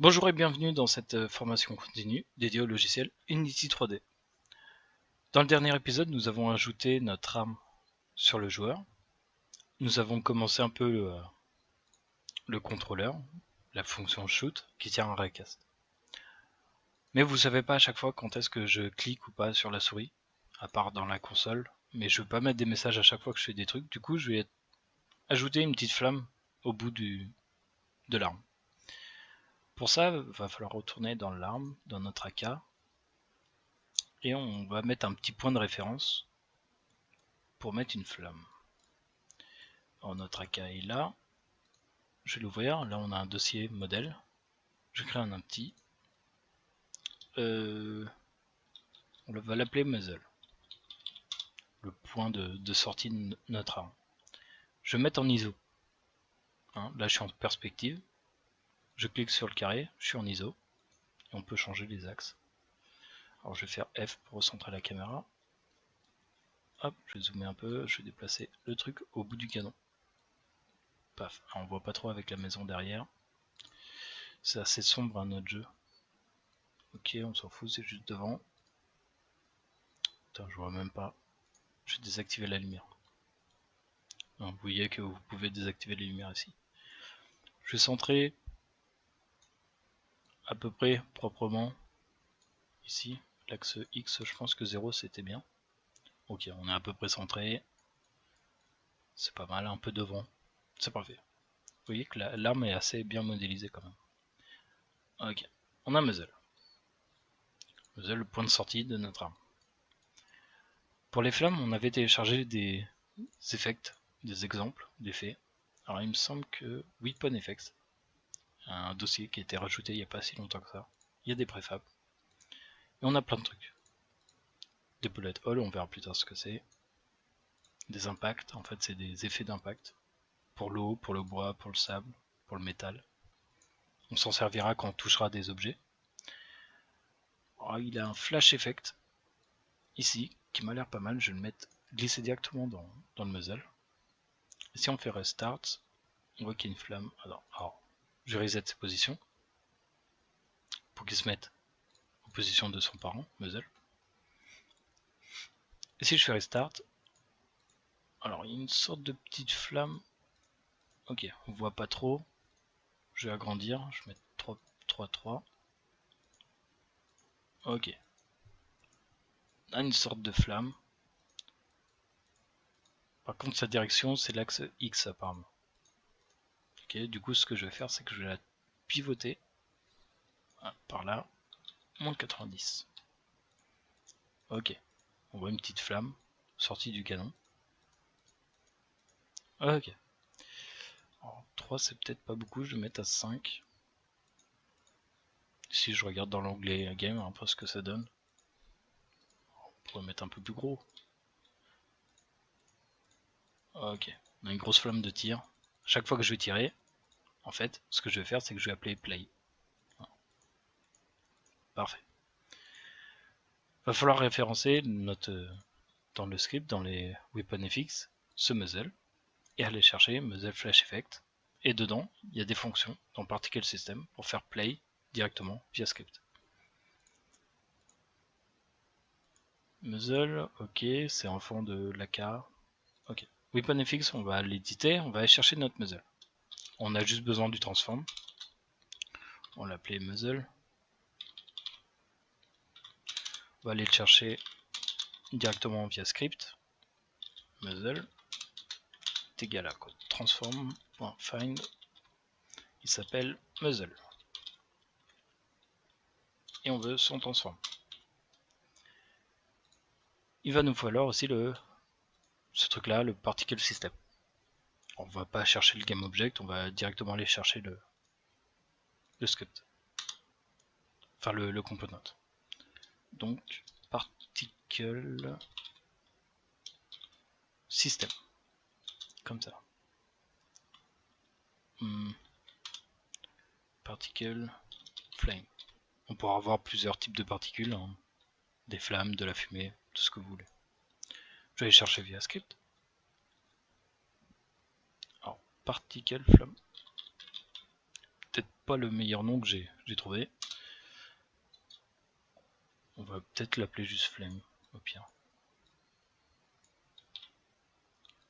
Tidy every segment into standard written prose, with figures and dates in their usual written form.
Bonjour et bienvenue dans cette formation continue dédiée au logiciel Unity 3D. Dans le dernier épisode, nous avons ajouté notre arme sur le joueur. Nous avons commencé un peu le contrôleur, la fonction shoot qui tient un raycast. Mais vous savez pas à chaque fois quand est-ce que je clique ou pas sur la souris, à part dans la console. Mais je veux pas mettre des messages à chaque fois que je fais des trucs. Du coup, je vais ajouter une petite flamme au bout de l'arme. Pour ça, il va falloir retourner dans l'arme, dans notre AK, et on va mettre un petit point de référence pour mettre une flamme. Alors notre AK est là, je vais l'ouvrir, là on a un dossier modèle, je crée un petit, on va l'appeler muzzle, le point de sortie de notre arme. Je vais mettre en ISO, là je suis en perspective, je clique sur le carré, je suis en ISO, et on peut changer les axes. Alors je vais faire F pour recentrer la caméra, hop, je vais zoomer un peu, je vais déplacer le truc au bout du canon. Paf, alors on voit pas trop avec la maison derrière, c'est assez sombre notre jeu. Ok, on s'en fout, c'est juste devant. Putain, je vois même pas. Je vais désactiver la lumière. Donc, vous voyez que vous pouvez désactiver les lumières ici. Je vais centrer à peu près proprement ici. L'axe X, je pense que 0 c'était bien. Ok, on est à peu près centré. C'est pas mal, un peu devant. C'est parfait. Vous voyez que l'arme est assez bien modélisée quand même. Ok, on a muzzle. Muzzle, le point de sortie de notre arme. Pour les flammes, on avait téléchargé des effects, des exemples, d'effets. Alors il me semble que Weapon Effects, un dossier qui a été rajouté il n'y a pas si longtemps que ça. Il y a des préfabs. Et on a plein de trucs. Des bullet holes, on verra plus tard ce que c'est. Des impacts, en fait c'est des effets d'impact. Pour l'eau, pour le bois, pour le sable, pour le métal. On s'en servira quand on touchera des objets. Alors, il a un flash effect, ici, qui m'a l'air pas mal. Je vais le mettre glisser directement dans le muzzle. Et si on fait restart, on voit qu'il y a une flamme. Alors, je reset ses positions pour qu'il se mette en position de son parent, muzzle. Et si je fais restart, alors il y a une sorte de petite flamme. Ok, on voit pas trop. Je vais agrandir, je vais mettre 3. Ok. On a une sorte de flamme. Par contre, sa direction, c'est l'axe X apparemment. Ok, du coup, ce que je vais faire, c'est que je vais la pivoter par là, moins 90. Ok, on voit une petite flamme sortie du canon. Ok. Alors, 3, c'est peut-être pas beaucoup, je vais mettre à 5. Si je regarde dans l'onglet game, un peu ce que ça donne. On pourrait mettre un peu plus gros. Ok, on a une grosse flamme de tir. Chaque fois que je vais tirer, en fait, ce que je vais faire, c'est que je vais appeler play. Parfait. Va falloir référencer dans le script, dans les weapon effects, ce muzzle, et aller chercher muzzle flash effect. Et dedans, il y a des fonctions dans particle system pour faire play directement via script. Muzzle, ok, c'est en fond de l'AK. Ok. Weapon effects, on va l'éditer, on va aller chercher notre muzzle. On a juste besoin du transform. On va l'appeler muzzle. On va aller le chercher directement via script. Muzzle est égal à code transform.find. Il s'appelle muzzle. Et on veut son transform. Il va nous falloir aussi ce truc là, le particle system. On va pas chercher le game object, on va directement aller chercher le script. Enfin le component. Donc particle system. Comme ça. Particle flame. On pourra avoir plusieurs types de particules, hein. Des flammes, de la fumée, tout ce que vous voulez. Je vais aller chercher via script. Alors, particle flamme. Peut-être pas le meilleur nom que j'ai trouvé. On va peut-être l'appeler juste Flame, au pire.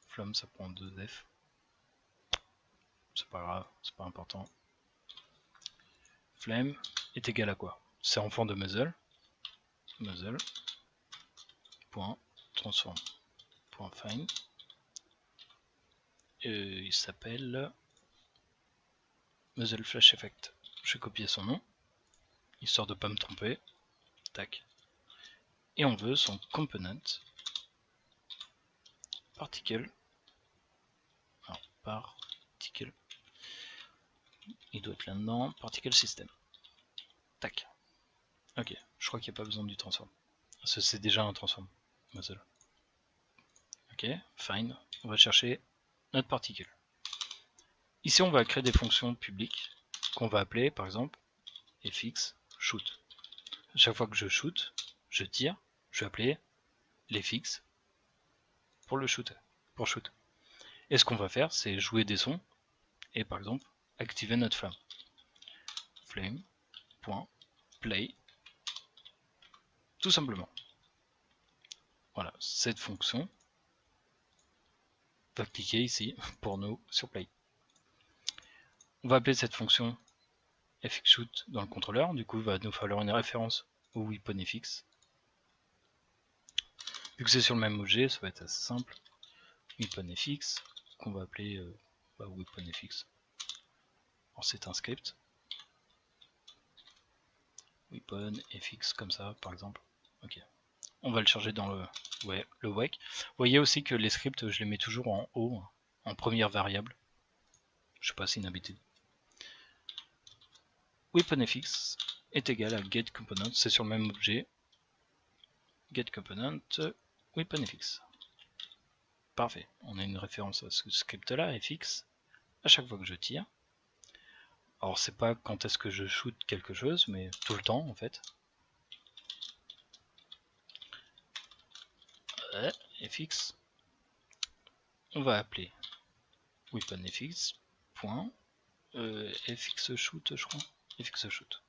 Flamme, ça prend 2 F. C'est pas grave, c'est pas important. Flame est égal à quoi? C'est enfant de muzzle. Muzzle. Point. Transform. Point find. Il s'appelle Muzzle Flash Effect. Je vais copier son nom, histoire de pas me tromper. Tac. Et on veut son component particle. Alors, particle. Il doit être là-dedans. Particle system. Tac. Ok. Je crois qu'il n'y a pas besoin du transform. C'est déjà un transform. Muzzle. Ok. Find. On va chercher notre particule. Ici, on va créer des fonctions publiques qu'on va appeler, par exemple, fx shoot. À chaque fois que je shoot, je tire, je vais appeler l'fx pour le shooter, pour shoot. Et ce qu'on va faire, c'est jouer des sons et par exemple activer notre flamme. Flame.play, tout simplement. Voilà, cette fonction va cliquer ici pour nous sur play. On va appeler cette fonction fxShoot dans le contrôleur, du coup il va nous falloir une référence au weaponFX. Vu que c'est sur le même objet, ça va être assez simple. weaponFX, qu'on va appeler weaponFX. Alors c'est un script. weaponFX comme ça par exemple. Ok. On va le charger dans le WEC. Vous voyez aussi que les scripts, je les mets toujours en haut, en première variable. Je sais pas, c'est une habitude. weaponFX est égal à getComponent, c'est sur le même objet. getComponent weaponFX. Parfait, on a une référence à ce script là, fx, à chaque fois que je tire. Alors c'est pas quand est-ce que je shoot quelque chose, mais tout le temps en fait. fx, on va appeler weaponFX. fxShoot, je crois. fxShoot.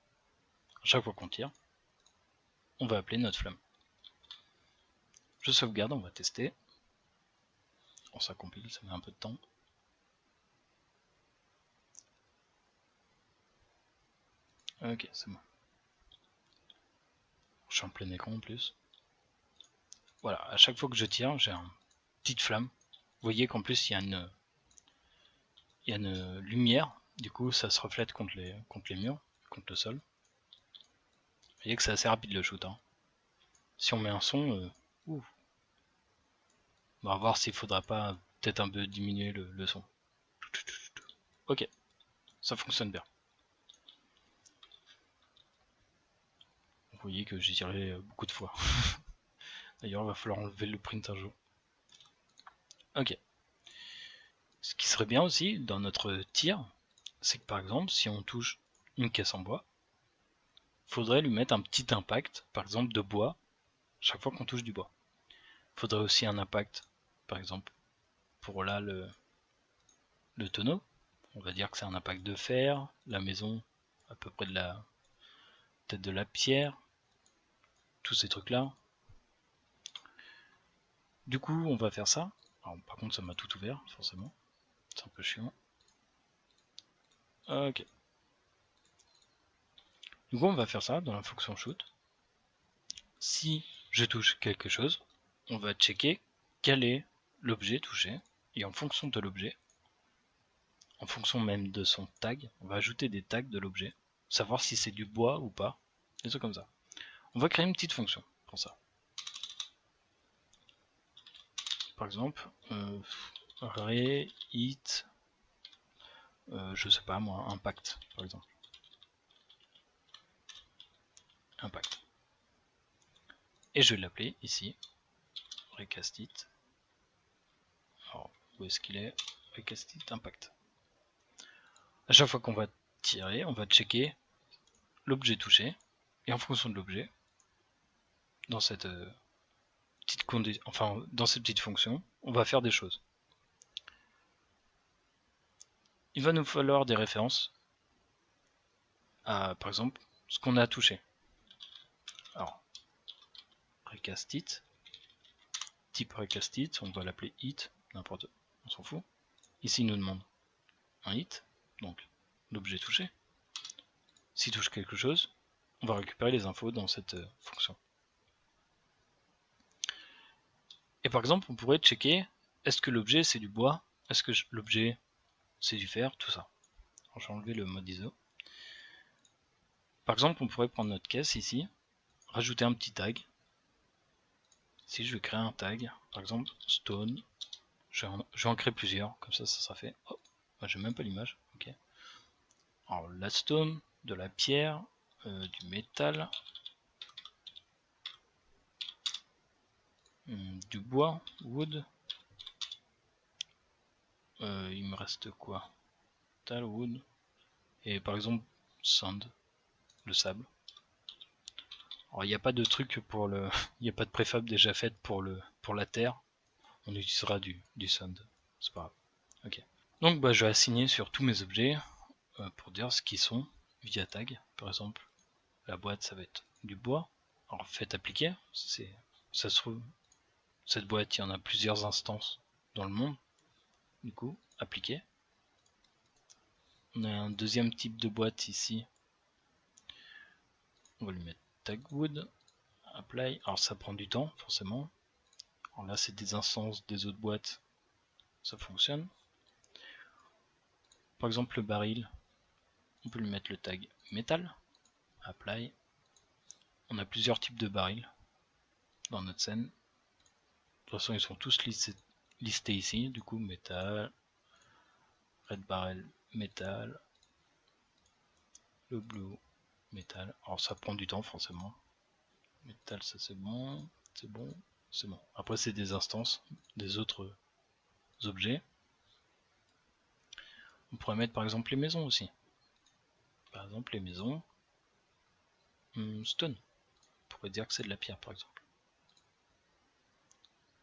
À chaque fois qu'on tire, on va appeler notre flamme. Je sauvegarde, on va tester. On ça compile, ça met un peu de temps. Ok, c'est bon. Je suis en plein écran en plus. Voilà, à chaque fois que je tire, j'ai une petite flamme. Vous voyez qu'en plus il y a une lumière, du coup ça se reflète contre les murs, contre le sol. Vous voyez que c'est assez rapide le shoot. Hein. Si on met un son, on va voir s'il faudra pas peut-être un peu diminuer le son. Ok, ça fonctionne bien. Vous voyez que j'ai tiré beaucoup de fois. D'ailleurs, il va falloir enlever le print un jour. Ok. Ce qui serait bien aussi dans notre tir, c'est que par exemple, si on touche une caisse en bois, il faudrait lui mettre un petit impact, par exemple de bois, chaque fois qu'on touche du bois. Il faudrait aussi un impact, par exemple, pour là le tonneau. On va dire que c'est un impact de fer, la maison à peu près peut-être de la pierre, tous ces trucs là. Du coup on va faire ça. Alors, par contre ça m'a tout ouvert forcément, c'est un peu chiant. Ok. Du coup on va faire ça dans la fonction shoot. Si je touche quelque chose, on va checker quel est l'objet touché, et en fonction de l'objet, en fonction même de son tag, on va ajouter des tags de l'objet, savoir si c'est du bois ou pas, des trucs comme ça. On va créer une petite fonction pour ça. Par exemple, hit, je sais pas moi, impact par exemple. Impact. Et je vais l'appeler ici, recastIt. Alors, où est-ce qu'il est? RecastIt impact. À chaque fois qu'on va tirer, on va checker l'objet touché, et en fonction de l'objet, dans cette petite condition, enfin dans cette petite fonction, on va faire des choses. Il va nous falloir des références à, par exemple, ce qu'on a touché. Alors, recast it, type recast it, on va l'appeler it, n'importe, on s'en fout. Ici, il nous demande un hit, donc l'objet touché. S'il touche quelque chose, on va récupérer les infos dans cette fonction. Et par exemple, on pourrait checker, est-ce que l'objet c'est du bois, est-ce que l'objet c'est du fer, tout ça. Alors, je vais enlever le mode ISO. Par exemple, on pourrait prendre notre caisse ici, rajouter un petit tag. Si je vais créer un tag, par exemple stone, je vais en créer plusieurs, comme ça sera fait. Oh, moi j'ai même pas l'image, ok. Alors la stone, de la pierre, du métal, du bois, wood. Il me reste quoi? Metal, wood, et par exemple sand, le sable. Alors il n'y a pas de truc pour le, il n'y a pas de préfab déjà faite pour la terre. On utilisera du sand, c'est pas grave. Ok. Donc bah, je vais assigner sur tous mes objets pour dire ce qu'ils sont via tag. Par exemple, la boîte ça va être du bois. Alors faites appliquer, ça se trouve, cette boîte il y en a plusieurs instances dans le monde. Du coup, appliquer. On a un deuxième type de boîte ici. On va lui mettre tag wood, apply. Alors ça prend du temps forcément. Alors là c'est des instances des autres boîtes, ça fonctionne. Par exemple le baril, on peut lui mettre le tag métal, apply. On a plusieurs types de barils dans notre scène. De toute façon ils sont tous listés ici, du coup métal, red barrel métal, le blue métal. Alors ça prend du temps forcément. Métal ça c'est bon, c'est bon, c'est bon. Après c'est des instances des autres objets. On pourrait mettre par exemple les maisons aussi. Par exemple les maisons stone. On pourrait dire que c'est de la pierre par exemple.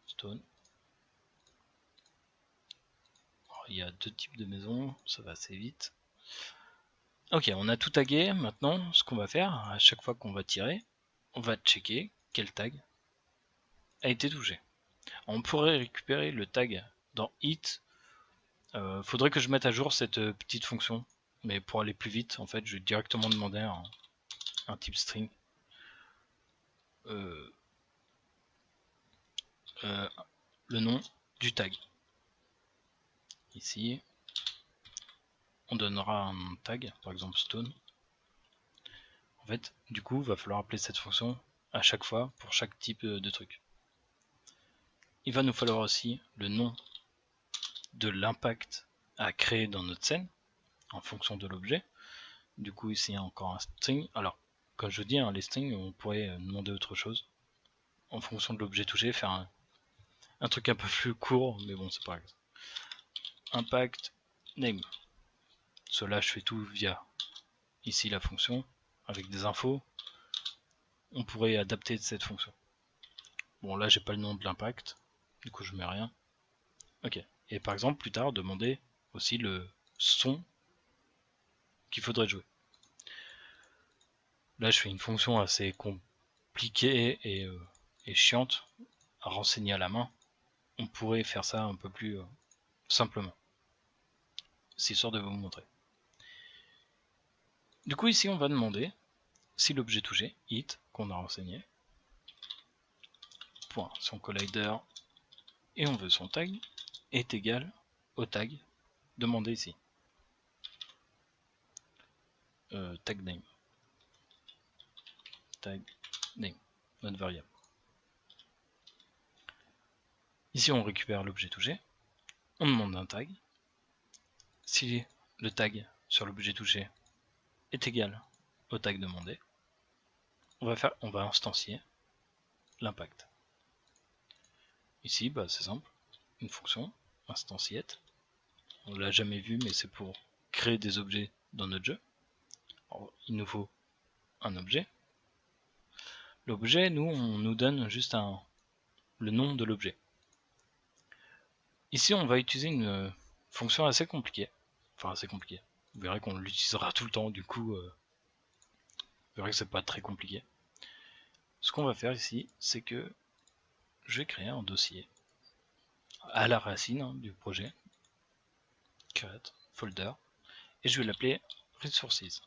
Stone. Alors, il y a deux types de maisons, ça va assez vite. Ok, on a tout tagué. Maintenant, ce qu'on va faire, à chaque fois qu'on va tirer, on va checker quel tag a été touché. On pourrait récupérer le tag dans hit. Faudrait que je mette à jour cette petite fonction, mais pour aller plus vite, en fait, je vais directement demander un type string. Le nom du tag. Ici, on donnera un tag, par exemple stone. En fait, du coup, il va falloir appeler cette fonction à chaque fois pour chaque type de truc. Il va nous falloir aussi le nom de l'impact à créer dans notre scène en fonction de l'objet. Du coup, ici encore un string. Alors, comme je dis, hein, les strings, on pourrait demander autre chose en fonction de l'objet touché, faire un truc un peu plus court, mais bon, c'est pas grave. Impact name. Cela, je fais tout via ici la fonction avec des infos. On pourrait adapter cette fonction. Bon, là, j'ai pas le nom de l'impact, du coup, je mets rien. Ok. Et par exemple, plus tard, demander aussi le son qu'il faudrait jouer. Là, je fais une fonction assez compliquée et chiante à renseigner à la main. On pourrait faire ça un peu plus simplement. C'est histoire de vous montrer. Du coup, ici, on va demander si l'objet touché, hit, qu'on a renseigné, point son collider, et on veut son tag, est égal au tag demandé ici. Tag name. Tag name, notre variable. Ici, on récupère l'objet touché, on demande un tag. Si le tag sur l'objet touché est égal au tag demandé, on va instancier l'impact. Ici, bah, c'est simple, une fonction instantiate. On l'a jamais vu, mais c'est pour créer des objets dans notre jeu. Alors, il nous faut un objet. L'objet, nous, on nous donne juste le nom de l'objet. Ici, on va utiliser une fonction assez compliquée. Enfin, assez compliquée. Vous verrez qu'on l'utilisera tout le temps, du coup, Vous verrez que c'est pas très compliqué. Ce qu'on va faire ici, c'est que je vais créer un dossier à la racine du projet, create folder, et je vais l'appeler resources.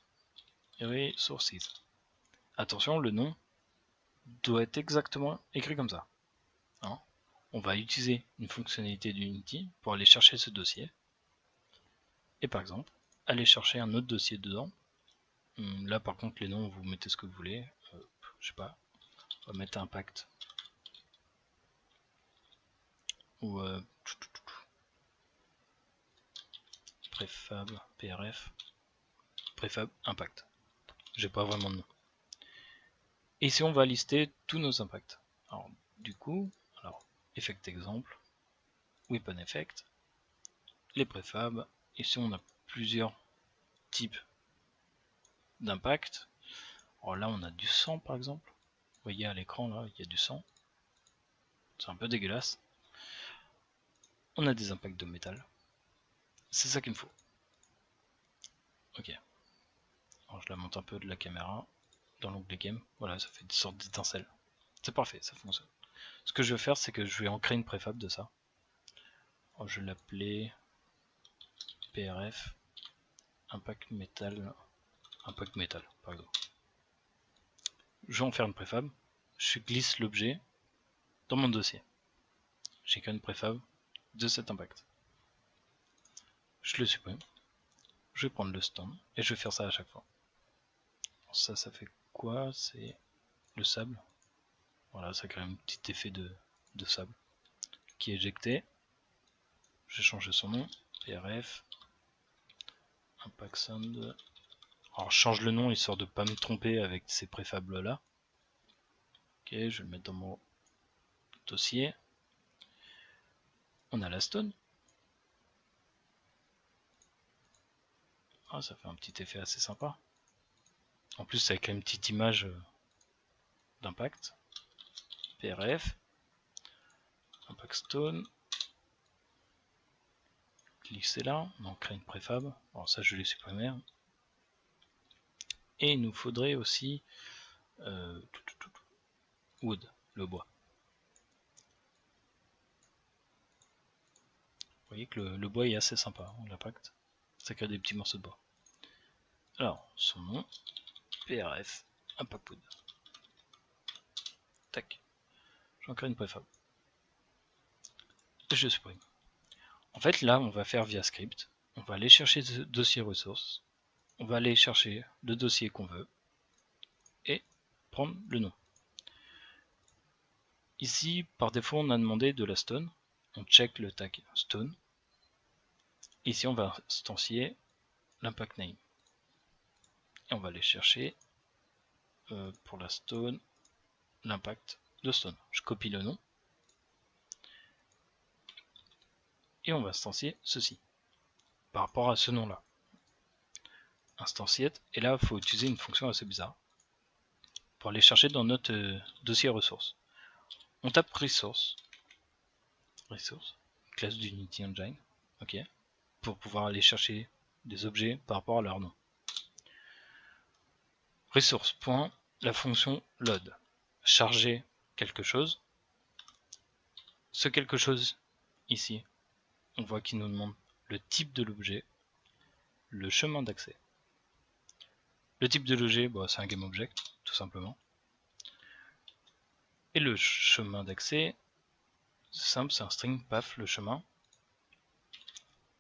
Attention, le nom doit être exactement écrit comme ça. Hein, on va utiliser une fonctionnalité d'Unity pour aller chercher ce dossier. Et par exemple, aller chercher un autre dossier dedans. Là par contre les noms, vous mettez ce que vous voulez. Je sais pas, on va mettre impact. Ou préfab, PRF, préfab, impact. J'ai pas vraiment de nom. Et ici on va lister tous nos impacts. Alors du coup, effect exemple, weapon effect, les préfabs. Ici on a plusieurs types d'impact. Alors là on a du sang par exemple. Vous voyez à l'écran là, il y a du sang. C'est un peu dégueulasse. On a des impacts de métal. C'est ça qu'il me faut. Ok. Alors je la monte un peu de la caméra dans l'onglet game. Voilà, ça fait des sortes d'étincelles. C'est parfait, ça fonctionne. Ce que je vais faire, c'est que je vais en créer une préfab de ça. Alors, je vais l'appeler PRF impact metal par exemple. Je vais en faire une préfab. Je glisse l'objet dans mon dossier. J'ai qu'une préfab de cet impact. Je le supprime. Je vais prendre le stone et je vais faire ça à chaque fois. Alors ça fait quoi? C'est le sable. Voilà, ça crée un petit effet de sable qui est éjecté. Je vais changer son nom. PRF impact sound. Alors je change le nom histoire de pas me tromper avec ces préfables là. Ok, je vais le mettre dans mon dossier. On a la stone. Ah, ça fait un petit effet assez sympa. En plus, avec une petite image d'impact. PRF. Impact stone. Glisser là. On en crée une préfab. Alors ça, je l'ai supprimé. Et il nous faudrait aussi wood, le bois. Vous voyez que le bois est assez sympa, hein, l'impact. Ça crée des petits morceaux de bois. Alors, son nom, PRF, impact wood. Tac. J'en crée une préfab. Et je supprime. En fait, là, on va faire via script. On va aller chercher ce dossier ressources. On va aller chercher le dossier qu'on veut. Et prendre le nom. Ici, par défaut, on a demandé de la stone. On check le tag stone. Ici, on va instancier l'impact name. Et on va aller chercher pour la stone l'impact de stone. Je copie le nom. Et on va instancier ceci. Par rapport à ce nom-là. Instanciate. Et là, il faut utiliser une fonction assez bizarre. Pour aller chercher dans notre dossier ressources. On tape resource, classe d'Unity Engine, ok, pour pouvoir aller chercher des objets par rapport à leur nom. Resource. La fonction load, charger quelque chose. Ce quelque chose ici, on voit qu'il nous demande le type de l'objet, le chemin d'accès. Le type de l'objet, bah, c'est un GameObject, tout simplement. Et le chemin d'accès, c'est simple, c'est un string, paf, le chemin.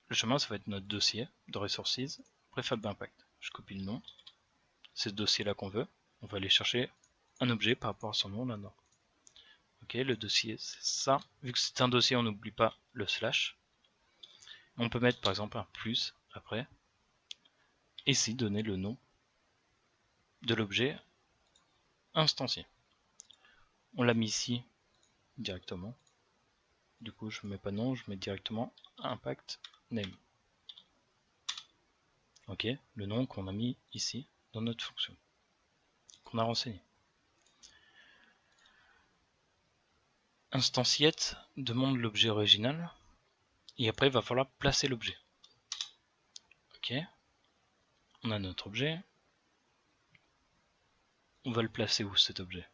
Le chemin, ça va être notre dossier de resources, préfab impact. Je copie le nom. C'est ce dossier-là qu'on veut. On va aller chercher un objet par rapport à son nom là-dedans. Ok, le dossier, c'est ça. Vu que c'est un dossier, on n'oublie pas le slash. On peut mettre par exemple un plus après. Et ici, donner le nom de l'objet instancié. On l'a mis ici directement. Du coup, je ne mets pas nom, je mets directement impact name. Ok, le nom qu'on a mis ici dans notre fonction, qu'on a renseigné. Instanciate demande l'objet original et après il va falloir placer l'objet. Ok, on a notre objet. on va le placer où cet objet?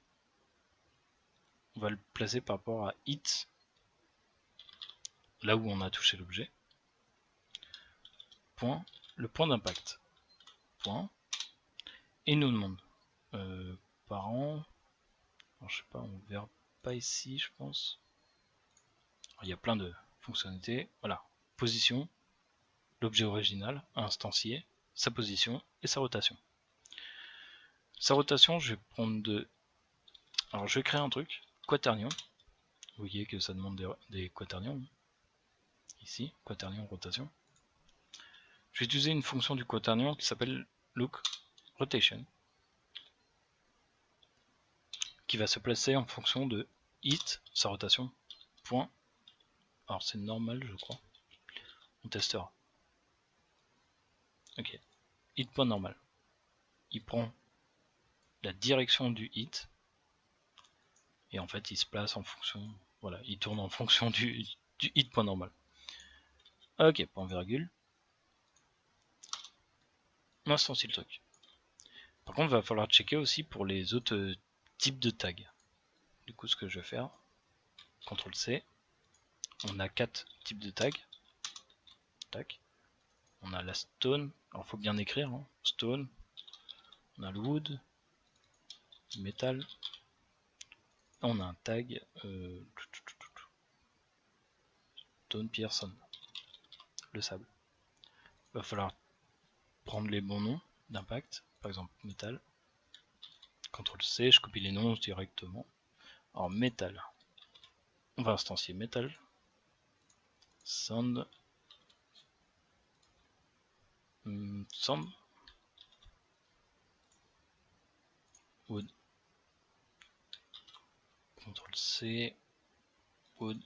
On va le placer par rapport à hit, là où on a touché l'objet. Point, le point d'impact. Point. Et il nous demande parent. Alors, je sais pas, on verra pas ici, je pense. Alors, il y a plein de fonctionnalités. Voilà, position, l'objet original, instancier, sa position et sa rotation. Sa rotation, je vais prendre de. Alors, je vais créer un truc, quaternion. Vous voyez que ça demande des quaternions. Ici, quaternion, rotation. Je vais utiliser une fonction du quaternion qui s'appelle look rotation, qui va se placer en fonction de hit, sa rotation, point. Alors c'est normal, je crois. On testera. Ok. Hit point normal. Il prend la direction du hit et en fait il se place en fonction. Voilà, il tourne en fonction du hit point normal. Ok, point virgule. On instancie le truc. Par contre, il va falloir checker aussi pour les autres types de tags. Du coup, ce que je vais faire, CTRL C. On a 4 types de tags. Tac. On a la stone. Alors faut bien écrire. Hein. Stone. On a le wood. Metal. On a un tag. Stone Pearson. Le sable. Il va falloir prendre les bons noms d'impact. Par exemple metal. CTRL C. Je copie les noms directement. Alors metal. On va instancier metal. Sound. Sound. Wood. CTRL C. Wood.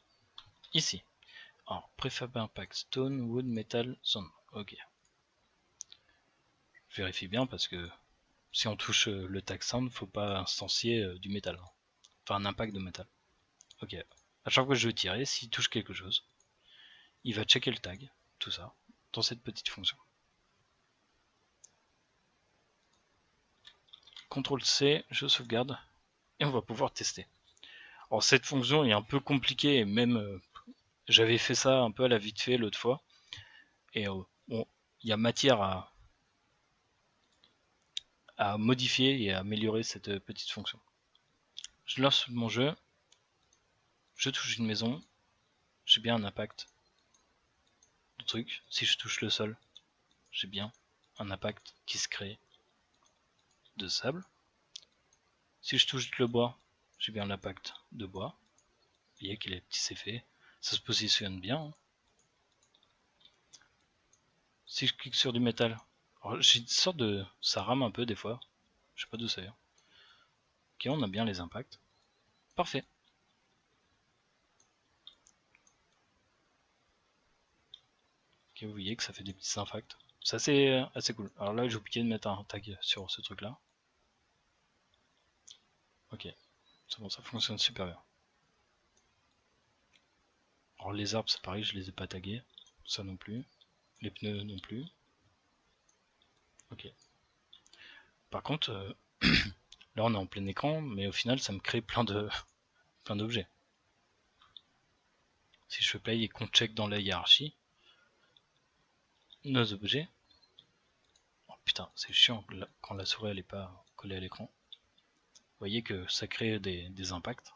Ici. Alors, préfab impact stone, wood, metal, sound. Ok. Je vérifie bien parce que si on touche le tag sound, faut pas instancier du métal. Enfin, un impact de métal. Ok. À chaque fois que je vais tirer, s'il touche quelque chose, il va checker le tag, tout ça, dans cette petite fonction. CTRL C, je sauvegarde, et on va pouvoir tester. Alors cette fonction est un peu compliquée, et même j'avais fait ça un peu à la vite fait l'autre fois, et bon, il y a matière à modifier et à améliorer cette petite fonction. Je lance mon jeu, je touche une maison, j'ai bien un impact de truc. Si je touche le sol, j'ai bien un impact qui se crée de sable. Si je touche le bois, j'ai bien l'impact de bois. Vous voyez qu'il y a des petits effets. Ça se positionne bien. Si je clique sur du métal, j'ai une sorte de... ça rame un peu des fois. Je sais pas d'où ça vient. Ok, on a bien les impacts. Parfait. Ok, vous voyez que ça fait des petits impacts. C'est assez cool. Alors là, j'ai oublié de mettre un tag sur ce truc là. Ok, c'est bon, ça fonctionne super bien. Alors les arbres, c'est pareil, je les ai pas tagués. Ça non plus. Les pneus non plus. Ok. Par contre, là on est en plein écran, mais au final ça me crée plein d'objets. Si je fais play et qu'on check dans la hiérarchie, nos objets. Oh putain, c'est chiant quand la souris elle est pas collée à l'écran. Vous voyez que ça crée des impacts.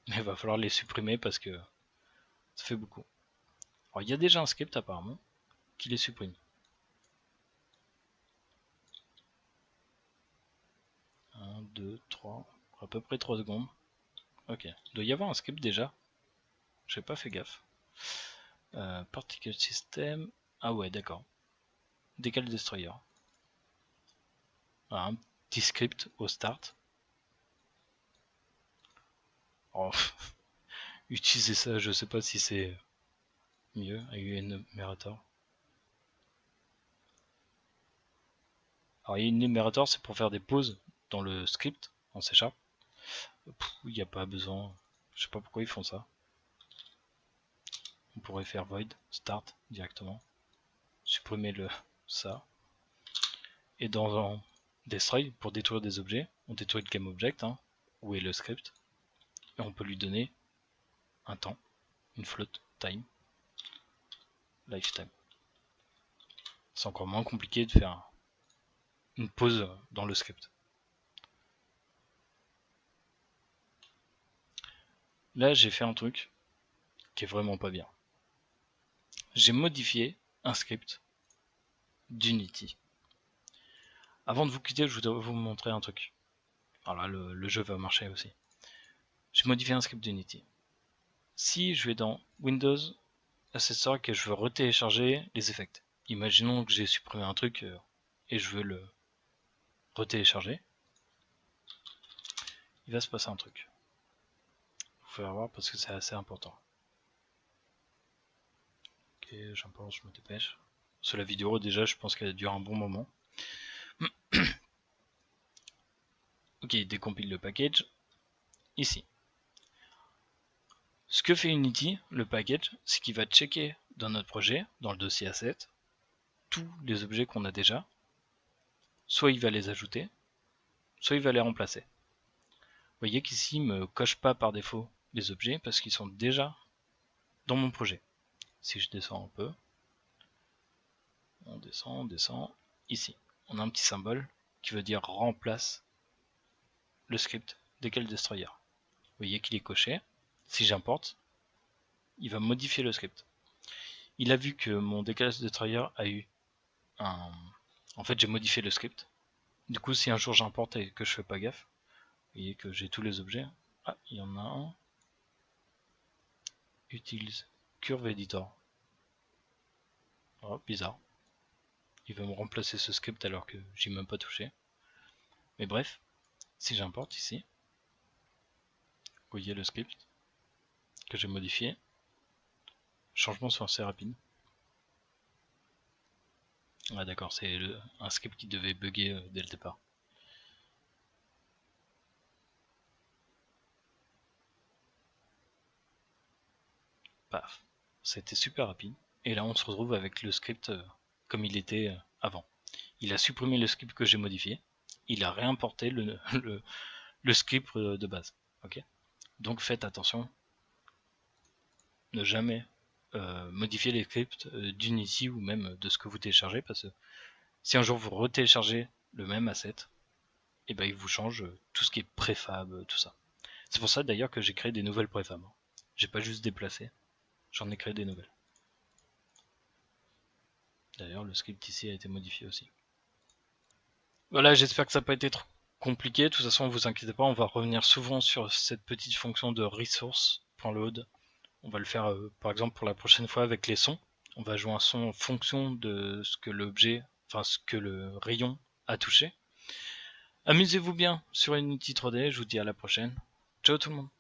Mais il va falloir les supprimer parce que ça fait beaucoup. Alors il y a déjà un script apparemment qui les supprime. 1, 2, 3, à peu près 3 secondes. Ok, il doit y avoir un script déjà. J'ai pas fait gaffe. Particle System. Ah ouais, d'accord. Decal Destroyer. Voilà, un petit script au start. Oh, utiliser ça, je sais pas si c'est mieux avec Enumerator. Alors, Enumerator, c'est pour faire des pauses dans le script en C#. Il n'y a pas besoin. Je sais pas pourquoi ils font ça. On pourrait faire void start directement. Supprimer ça. Et dans destroy pour détruire des objets. On détruit le GameObject, hein, où est le script, et on peut lui donner un temps, une float, time, lifetime. C'est encore moins compliqué de faire une pause dans le script. Là, j'ai fait un truc qui est vraiment pas bien. J'ai modifié un script d'Unity. Avant de vous quitter, je voudrais vous montrer un truc. Alors là, le jeu va marcher aussi. J'ai modifié un script d'Unity. Si je vais dans Windows, Asset Store, et que je veux retélécharger les effets. Imaginons que j'ai supprimé un truc et je veux le retélécharger. Il va se passer un truc. Vous pouvez voir parce que c'est assez important. Ok, j'importe, je me dépêche. Sur la vidéo, déjà, je pense qu'elle dure un bon moment. Ok, il décompile le package. Ici. Ce que fait Unity, le package, c'est qu'il va checker dans notre projet, dans le dossier asset, tous les objets qu'on a déjà. Soit il va les ajouter, soit il va les remplacer. Vous voyez qu'ici, il ne me coche pas par défaut les objets parce qu'ils sont déjà dans mon projet. Si je descends un peu, on descend, ici. On a un petit symbole qui veut dire remplace le script Decal Destroyer. Vous voyez qu'il est coché. Si j'importe, il va modifier le script. Il a vu que mon Decal Destroyer a eu un... En fait, j'ai modifié le script. Du coup, si un jour j'importe et que je fais pas gaffe, vous voyez que j'ai tous les objets. Ah, il y en a un. Utilise Curve Editor. Oh, bizarre. Il va me remplacer ce script alors que j'y ai même pas touché. Mais bref, si j'importe ici, vous voyez le script que j'ai modifié. Changements sont assez rapides. Ah d'accord, c'est un script qui devait bugger dès le départ. Paf, c'était super rapide. Et là on se retrouve avec le script comme il était avant. Il a supprimé le script que j'ai modifié. Il a réimporté le script de base. Ok. Donc faites attention. Ne jamais modifier les scripts d'Unity ou même de ce que vous téléchargez, parce que si un jour vous retéléchargez le même asset, et ben il vous change tout ce qui est préfab, tout ça. C'est pour ça d'ailleurs que j'ai créé des nouvelles préfab. J'ai pas juste déplacé, j'en ai créé des nouvelles. D'ailleurs le script ici a été modifié aussi. Voilà, j'espère que ça n'a pas été trop compliqué. De toute façon, ne vous inquiétez pas, on va revenir souvent sur cette petite fonction de resource.load. On va le faire par exemple pour la prochaine fois avec les sons. On va jouer un son en fonction de ce que l'objet, enfin ce que le rayon a touché. Amusez-vous bien sur Unity 3D, je vous dis à la prochaine. Ciao tout le monde.